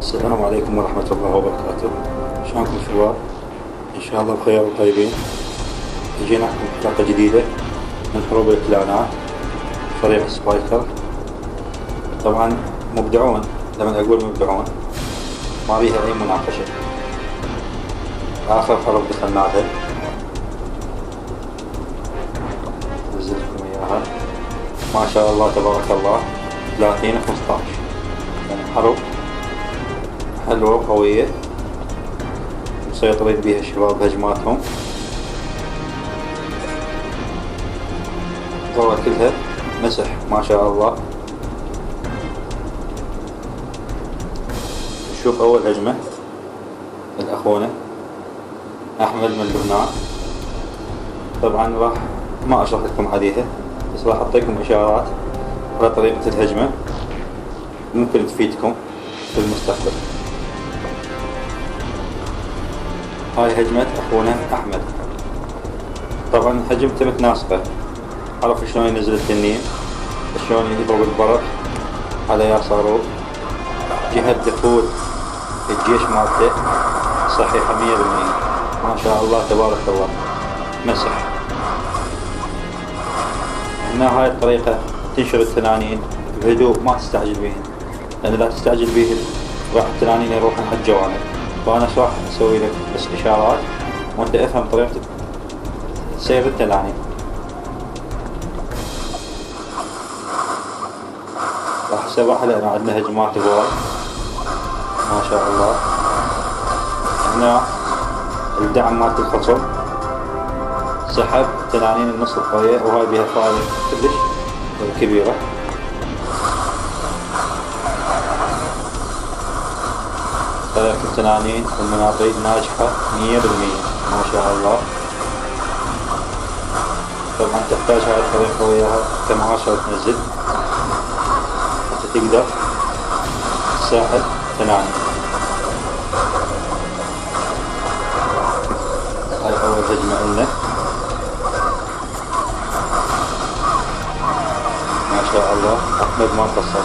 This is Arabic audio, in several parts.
السلام عليكم ورحمة الله وبركاته. شلونكم شباب؟ إن شاء الله بخير وطيبين. جينا لكم حلقة جديدة من حروب الكلانات فريق سبايكر. طبعا مبدعون، لما أقول مبدعون ما بيها أي مناقشة. آخر حرب دخلناها نزلكم إياها ما شاء الله تبارك الله 30-15، يعني حرب حلوة وقوية مسيطرين بيها الشباب بهجماتهم، القوة كلها مسح ما شاء الله. نشوف أول هجمة لأخونا أحمد من لبنان. طبعا راح ما أشرح لكم عليها، بس راح أعطيكم إشارات على طريقة الهجمة ممكن تفيدكم في المستقبل. هاي هجمة أخونا أحمد. طبعا هجمته متناسقة، عرف شلون ينزل التنين، شلون يضرب البرق على يساره، جهة دخول الجيش مالته صحيحة 100%. ما شاء الله تبارك الله مسح. هنا هاي الطريقة تنشر التنانين بهدوء، ما تستعجل بيهن، لأن لا تستعجل بيهن راح التنانين يروحن على الجوانب. فأنا راح أسوي لك بس إشارات وأنت افهم طريقة سير التنانين. راح أسوح لأن عندنا هجمات هواي ما شاء الله. هنا الدعم مالت الخصم سحب تنانين النص القوية، وهاي بيها فائدة كلش كبيرة. طريقة التنانين والمناطيد ناجحة 100% ما شاء الله. طبعا تحتاج هاي الطريقة وياها كم 10 تنزل حتى تقدر تساعد تنانين. هاي أول هجمة لنا ما شاء الله. أحمد ما قصر،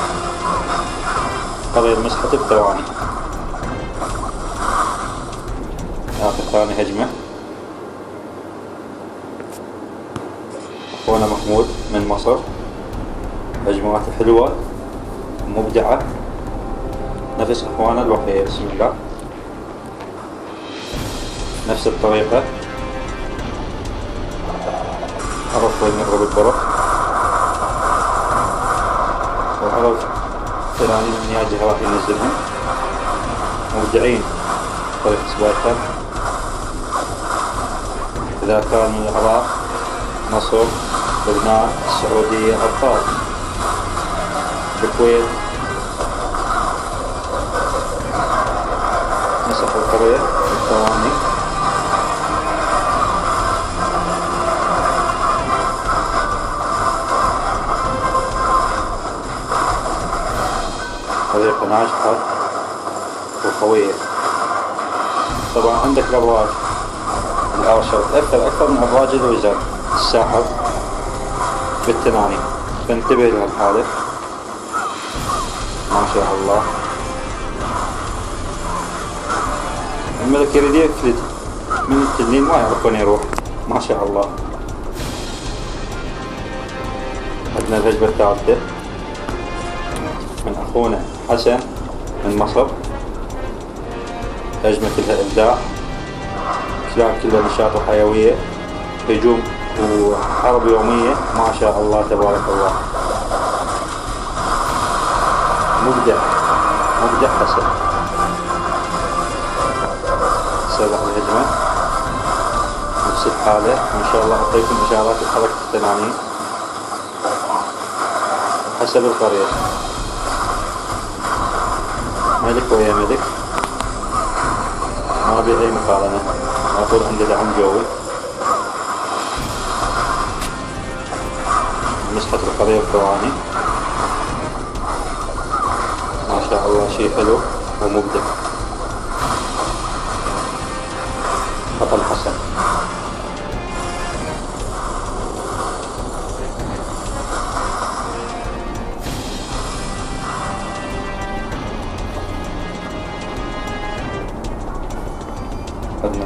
قضي مسحته بثواني. آخر ثاني هجمة أخونا محمود من مصر. هجمات حلوة مبدعة نفس أخوانا الوقية. بسم الله. نفس الطريقة، عرف وين يضرب البرق، وعرف تنانين من يا جهة راح ينزلهم. مبدعين طريقة سبايكر. إذا كان من العراق، مصر، لبنان، السعودية، أبطال، الكويت، مسحوا القرية بالثواني. طريقة ناجحة وقوية. طبعا عندك الأبراج الأرشر أكثر من أبراج الوزن الساحر بالتنانين، فانتبه لهالحالة ما شاء الله. الملك يريد يفلت من التنين ما يعرف وين يروح ما شاء الله. عندنا الهجمة الثالثة من أخونا حسن من مصر. هجمة لها إبداع، كلاب كلها نشاط وحيوية، هجوم وحرب يومية ما شاء الله تبارك الله. مبدع حسن. سبع الهجمة نفس الحالة. إن شاء الله أعطيكم إشارات لحركة التنانين حسب القرية. ملك ويا ملك ما بي أي مقارنة، على طول عنده دعم جوي. مسحة القرية بثواني ما شاء الله. شيء حلو ومبدع. بطل حسن.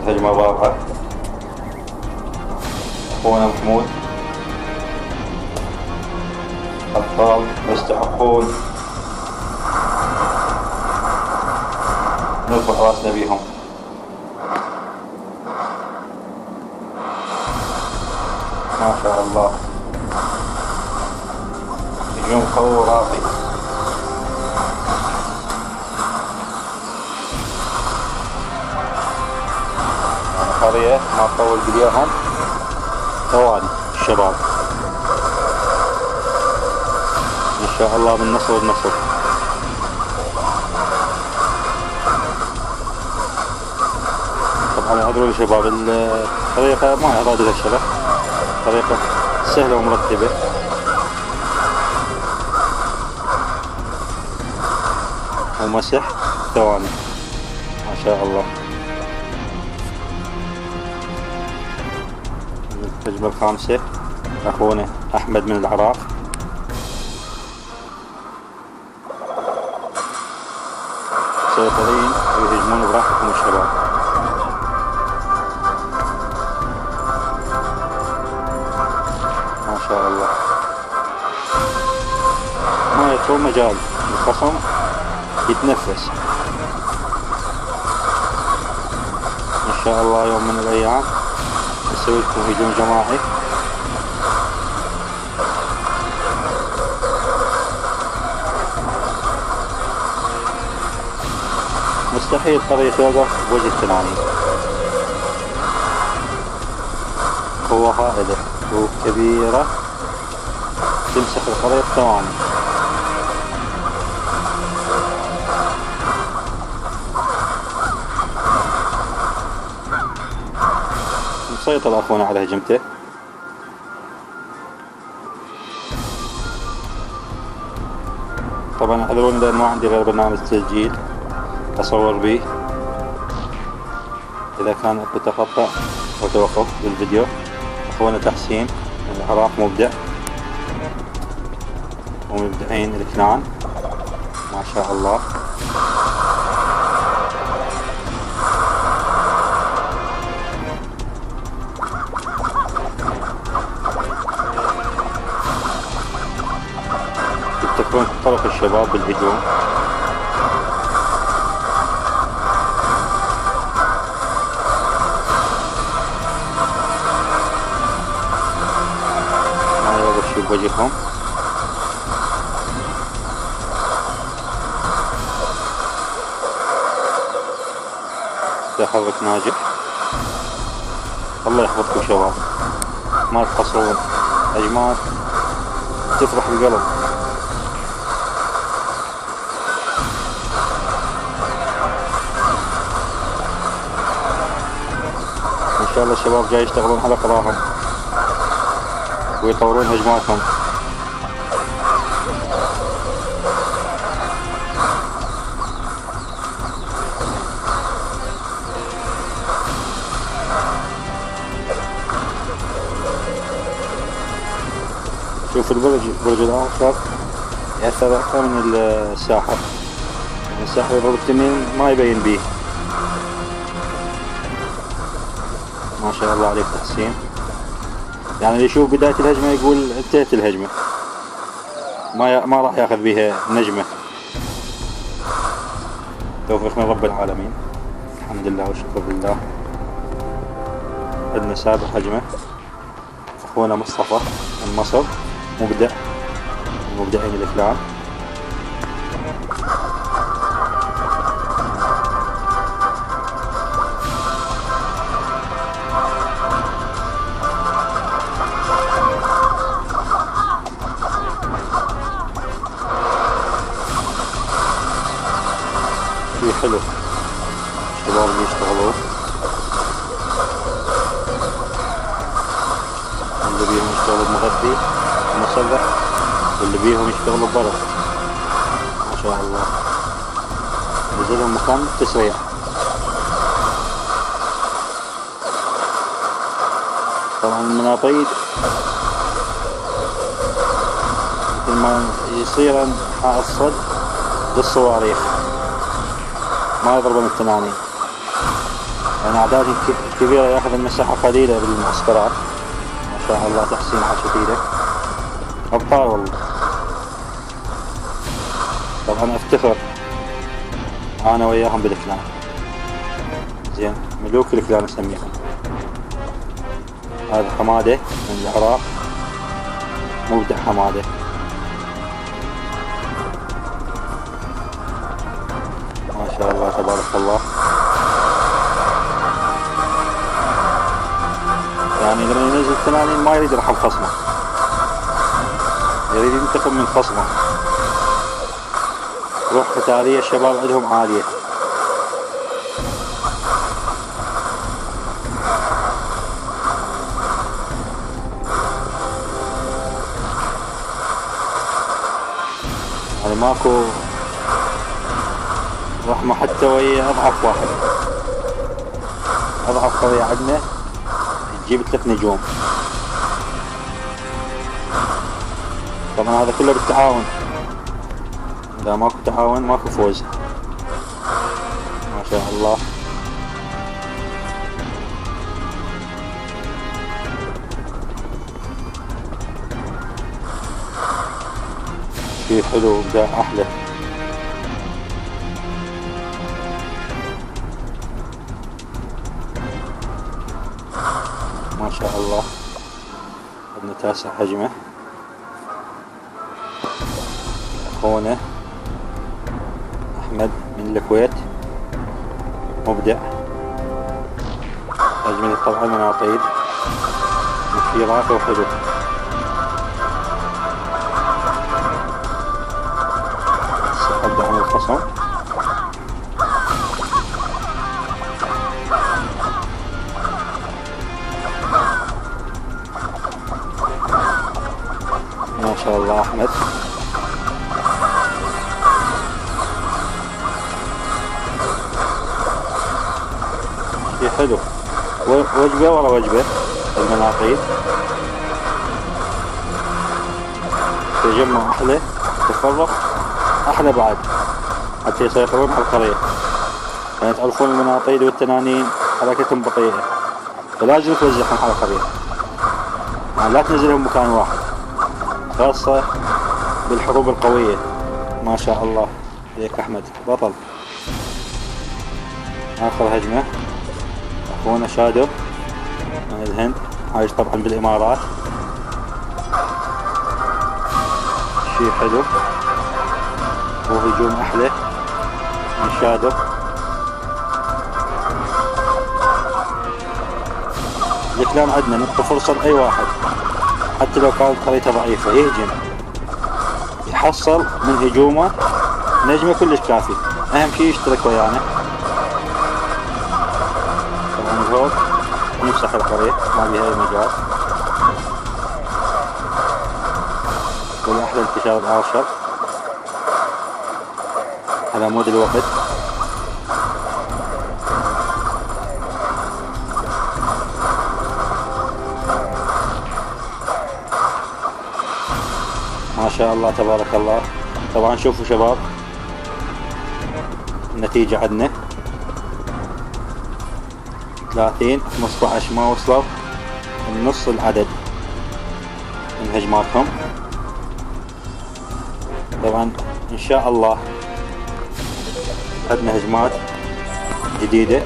الهجمة الرابعة أخونا محمود. أبطال يستحقون نرفع راسنا بيهم. ما شاء الله هجوم قوي وراقي. قرية ما طول بليهم ثواني الشباب إن شاء الله من نصر لنصر. طبعا اعذروا لي شباب الطريقة ما ارادها الشباب، طريقة سهلة ومرتبة. ومسح ثواني ما شاء الله. الهجمة الخامسة أخونا أحمد من العراق. مسيطرين ويهجمون براحتهم الشباب. ما شاء الله ما يعطون مجال الخصم يتنفس. إن شاء الله يوم من الأيام نسوي لكم هجوم جماعي. مستحيل طريق يوقف بوجه الثاني. قوة هائلة وكبيرة تمسح الخريطة تماما. مسيطر أخونا على هجمته. طبعا اعذروني لأن ما عندي غير برنامج تسجيل أصور به. إذا كان أكو تقطع أو توقف بالفيديو. أخونا تحسين من العراق مبدع ومبدعين الاثنان ما شاء الله. يبتكرون طرق الشباب بالهجوم. ما يوقف شي بوجههم. تحرك ناجح. الله يحفظكم شباب ما تقصرون. هجمات تفرح القلب. ان شاء الله الشباب جاي يشتغلون على قضاهم ويطورون هجماتهم. شوف البرج الآخر يأثر أكثر من الساحر. الساحر يضرب التنين ما يبين بيه. ما شاء الله عليك تحسين. يعني اللي يشوف بداية الهجمة يقول انتهت الهجمة، ما راح ياخذ بيها نجمة. توفيق من رب العالمين. الحمد لله والشكر لله. عندنا سابع هجمة أخونا مصطفى من مصر مبدع من مبدعين الإفلام. شي حلو الشباب اللي يشتغلوا اللي بيهم يشتغلوا بمغذي ومسلح واللي بيهم يشتغلوا برا. ما شاء الله نزلهم مكان تسريع. طبعا المناطيد مثل ما يصير حائط صد للصواريخ ما يضربون التنانين. يعني أعداد كبيرة ياخذ المساحة قليلة بالمعسكرات. ما شاء الله تحسين على شكيلة، أبطال والله. طبعا أفتخر أنا وياهم بالكلان، زين، ملوك الكلان أسميهم. هذا حمادة من العراق، مبدع حمادة. ما شاء الله تبارك الله. يعني لما ينزل 80 ما يريد يرحم خصمه، يريد ينتقم من خصمه. روح قتالية الشباب عندهم عالية. يعني ماكو رحمة حتى ويا أضعف واحد. أضعف قضية عندنا تجيب 3 نجوم. طبعا هذا كله بالتعاون، إذا ماكو تعاون ماكو فوز. ما شاء الله. شي حلو، إبداع أحلى. ما شاء الله. عندنا 9 هجمة. أخونا أحمد من الكويت مبدع. هجمة طبعا مناطيد في راقة وحلو. سحب عن الخصم. ما شاء الله أحمد. شي حلو، وجبة ورا وجبة المناطيد. تجمع أحلى، تفرق أحلى بعد، حتى يسيطرون على القرية. يعني تعرفون المناطيد والتنانين حركتهم بطيئة، فلازم توزعهم على القرية، يعني لا تنزلهم مكان واحد، خاصة بالحروب القوية. ما شاء الله عليك أحمد، بطل. آخر هجمة أخونا شادو من الهند، عايش طبعا بالإمارات. شي حلو، وهجوم أحلى من شادو. الكلان عندنا نعطي فرصة لأي واحد، حتى لو كانت قريته ضعيفة يهجم، يحصل من هجومه نجمة كلش كافي. أهم شي يشترك ويانا. طبعا فوق نمسح القرية، ما بيها أي مجال. والأحلى انتشار الآرشر على مود الوقت. ما شاء الله تبارك الله. طبعا شوفوا شباب النتيجة عندنا 30 15، ما وصلوا النص العدد من هجماتهم. طبعا ان شاء الله عندنا هجمات جديدة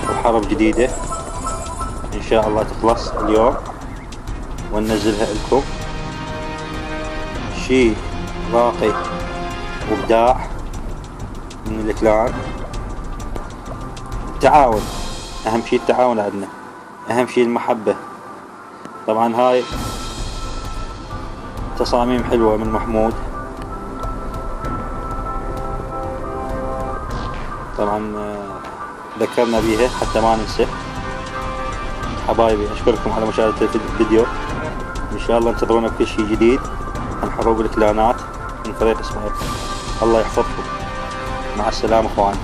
وحرب جديدة ان شاء الله تخلص اليوم وننزلها لكم. شي راقي وابداع من الكلان. التعاون اهم شي، التعاون عندنا اهم شي، المحبة. طبعا هاي تصاميم حلوة من محمود. طبعا ذكرنا بيها حتى ما ننسى. حبايبي اشكركم على مشاهدة الفيديو. ان شاء الله انتظرونا بكل شي جديد عن حروب الكلانات من فريق سبايكر. الله يحفظكم. مع السلامة اخوان.